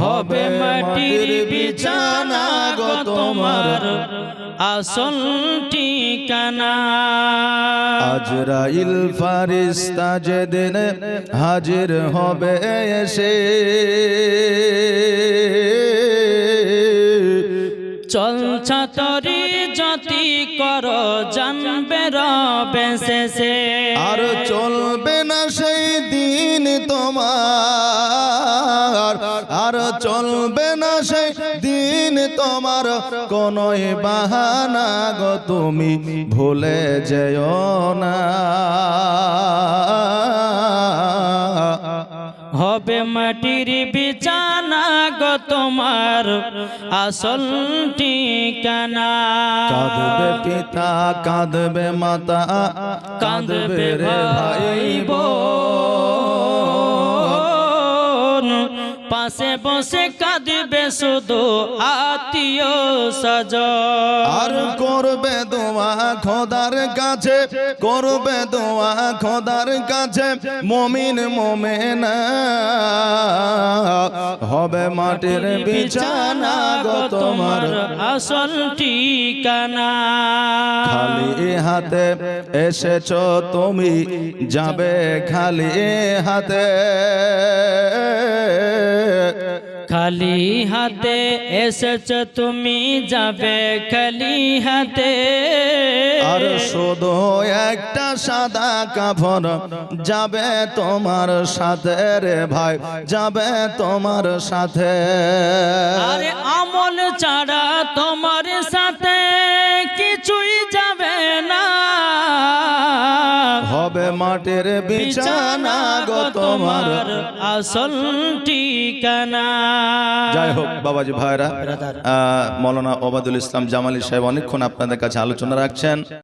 হবে মাটির বিছানা গো তোমার আসল ঠিকানা। আজরাইল ফারিস্তা যেদিন হাজির হবে এসে, চলছা তরি যতি কর জানবে রবে শেষে। আর চলবে না সেই দিন তোমার, আর চলবে না সেই দিন তোমার কোনোই বাহানা গো তুমি ভুলে যেও না। হবে মাটির বিছানা গো তোমার আসল ঠিকানা। কাঁদবে পিতা কাঁদবে মাতা কাঁদবে ভাই বোন, পাশে বসে কাঁদবে শুধু আত্মীয় স্বজন। আর করবে দোয়া খোদার কাছে, করবে দোয়া খোদার কাছে মুমিন মুমিনা। হবে মাটির বিছানা গো তোমার আসল ঠিকানা। খালি হাতে এসেছো তুমি যাবে খালি হাতে, খালি হাতে এসেছ তুমি যাবে খালি হাতে। আর শুধু একটা সাদা কাফন যাবে তোমার সাথে রে ভাই, যাবে তোমার সাথে। আরে আমল ছাড়া তোমার সাথে কিছুই যাবে না। হবে মাটির বিছানা গো তোমার আসল ঠিকানা। যাই হোক বাবাজি ভাইরা, মৌলানা ওবায়দুল ইসলাম জামালি সাহেব অনেকক্ষণ আপনাদের কাছে আলোচনা রাখছেন।